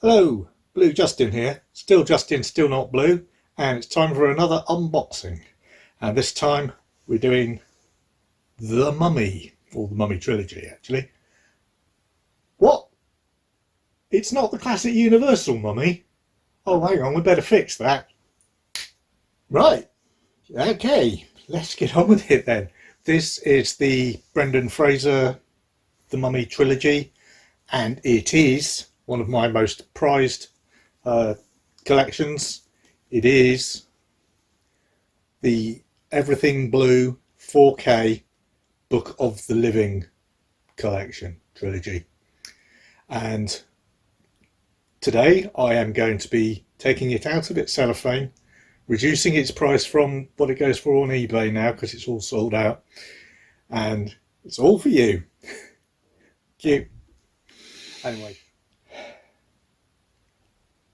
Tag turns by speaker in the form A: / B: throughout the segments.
A: Hello, Blue Justin here. Still Justin, still not blue, and it's time for another unboxing. And this time we're doing The Mummy, or the Mummy Trilogy actually. What? It's not the classic Universal Mummy? Oh, hang on, we better fix that. Right, okay, let's get on with it then. This is the Brendan Fraser The Mummy Trilogy, and it is one of my most prized collections. It is the EverythingBlu 4K Book of the Living collection trilogy, and today I am going to be taking it out of its cellophane, reducing its price from what it goes for on eBay now because it's all sold out, and it's all for you. Cute. Anyway,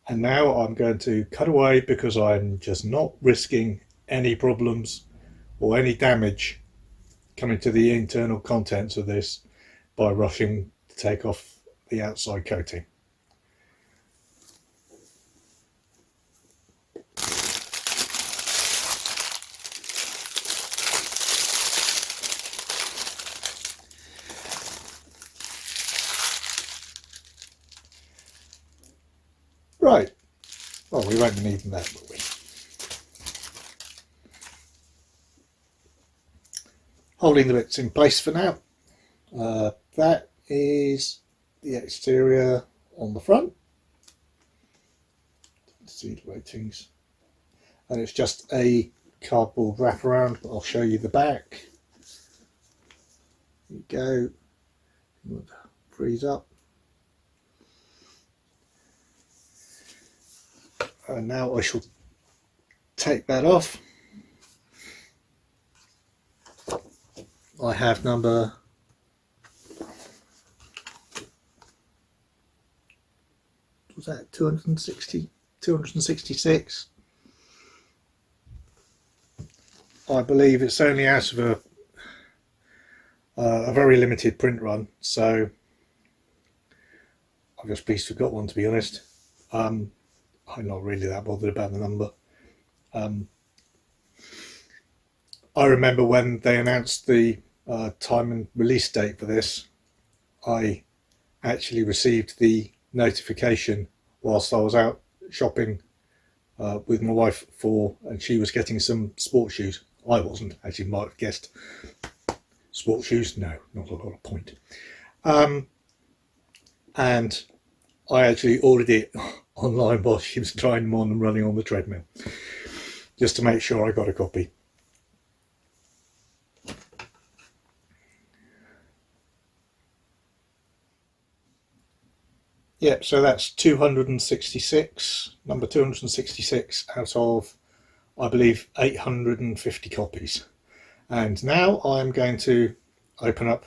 A: and now I'm going to cut away because I'm just not risking any problems or any damage coming to the internal contents of this by rushing to take off the outside coating. Right, well, we won't be needing that, will we? Holding the bits in place for now. That is the exterior on the front. See the ratings. And it's just a cardboard wraparound, but I'll show you the back. There you go. Freeze up. And now I shall take that off. I have number 266. I believe it's only out of a very limited print run, so I've just pleased to have got one, to be honest. I'm not really that bothered about the number. I remember when they announced the time and release date for this, I actually received the notification whilst I was out shopping with my wife and she was getting some sports shoes. I wasn't, as you might have guessed. Sports shoes? No, not a lot of point. And I actually ordered it online while she was trying them on and running on the treadmill, just to make sure I got a copy. Yeah, so that's 266, number 266 out of, I believe, 850 copies. And now I'm going to open up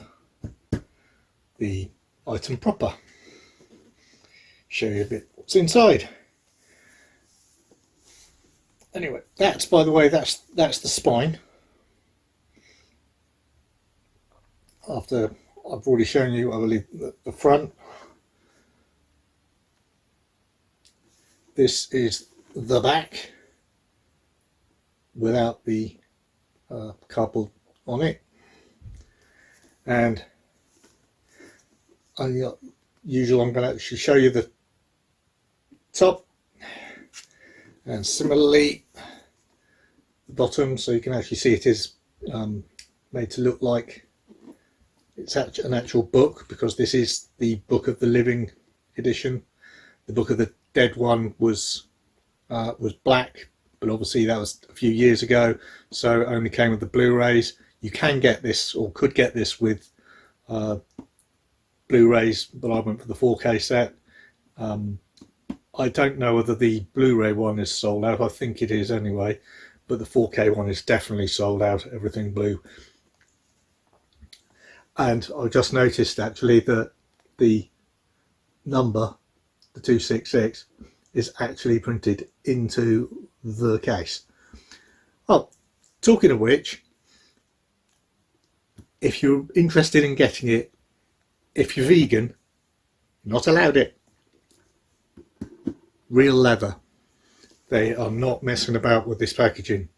A: the item proper. Show you a bit what's inside. Anyway, that's, by the way, that's the spine. After I've already shown you, I believe, the front. This is the back without the cardboard on it, and I'm going to actually show you the top, and similarly the bottom, so you can actually see it is made to look like it's an actual book, because this is the Book of the Living edition. The Book of the Dead one was black, but obviously that was a few years ago, so it only came with the Blu-rays. You can get this, or could get this, with Blu-rays, but I went for the 4K set. I don't know whether the Blu-ray one is sold out. I think it is anyway, but the 4K one is definitely sold out at EverythingBlu. And I just noticed actually that the number, the 266, is actually printed into the case. Oh, talking of which, if you're interested in getting it, if you're vegan, you're not allowed it. real leather. They are not messing about with this packaging.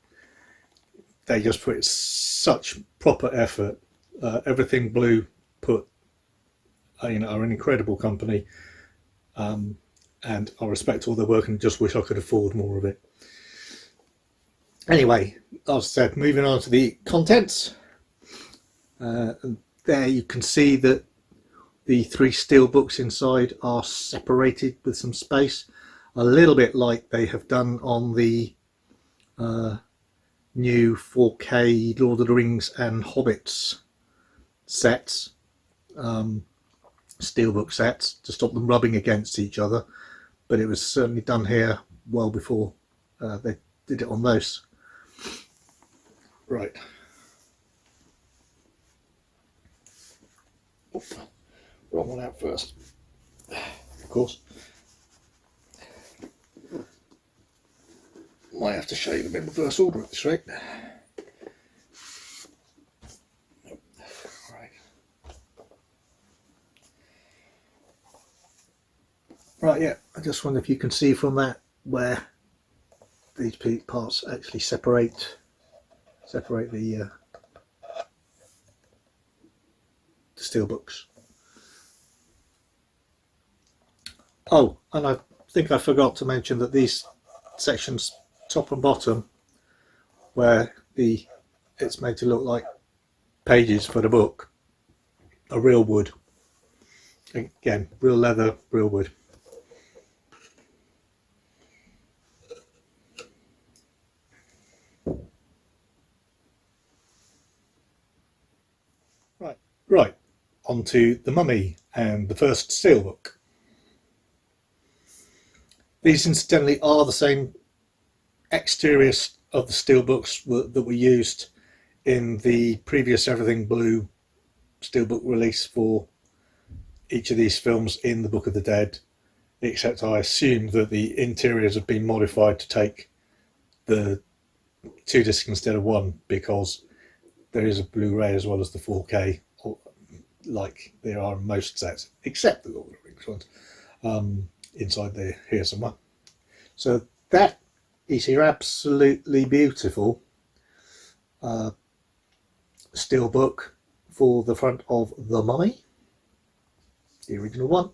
A: They just put such proper effort. EverythingBlu put, are an incredible company, and I respect all their work and just wish I could afford more of it. Anyway, as I said, moving on to the contents. There you can see that the 3 steel books inside are separated with some space, a little bit like they have done on the new 4K Lord of the Rings and Hobbits sets, steelbook sets, to stop them rubbing against each other. But it was certainly done here well before they did it on those. Right. Oops. Wrong one out first, of course. Might have to show you them in reverse order at this rate. Right, yeah, I just wonder if you can see from that where these parts actually separate the steel books. Oh, and I think I forgot to mention that these sections, top and bottom, where it's made to look like pages for the book, are real wood. Again, real leather, real wood. Right, onto the Mummy and the first steelbook. These incidentally are the same exterior of the steelbooks that were used in the previous EverythingBlu steelbook release for each of these films in the Book of the Dead, except I assume that the interiors have been modified to take the 2 discs instead of 1, because there is a Blu-ray as well as the 4K, like there are in most sets, except the Lord of the Rings ones, inside there here somewhere. So that is your absolutely beautiful steelbook for the front of the Mummy, the original one.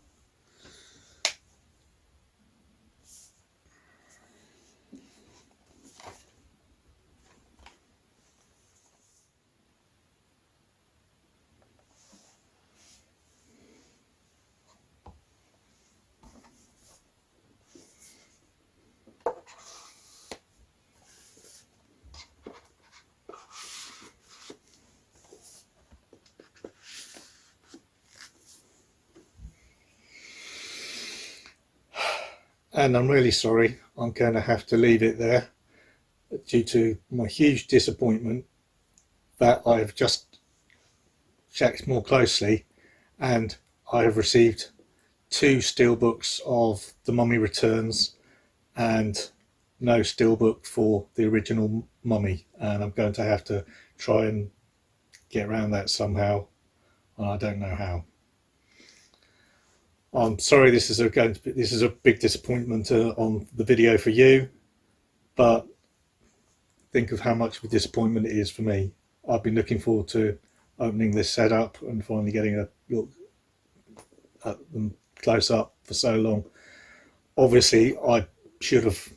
A: And I'm really sorry, I'm going to have to leave it there due to my huge disappointment that I've just checked more closely and I have received 2 steelbooks of The Mummy Returns and no steelbook for the original Mummy, and I'm going to have to try and get around that somehow, and I don't know how. I'm sorry, this is a big disappointment on the video for you, but think of how much of a disappointment it is for me. I've been looking forward to opening this set up and finally getting a look at them close up for so long. Obviously, I should have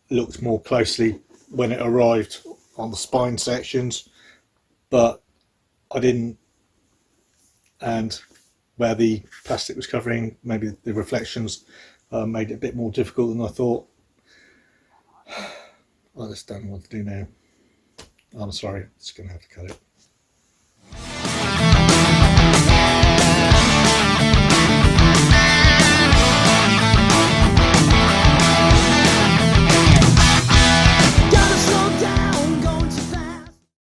A: looked more closely when it arrived on the spine sections, but I didn't, and where the plastic was covering, maybe the reflections made it a bit more difficult than I thought. I just don't know what to do now. I'm sorry, just going to have to cut it.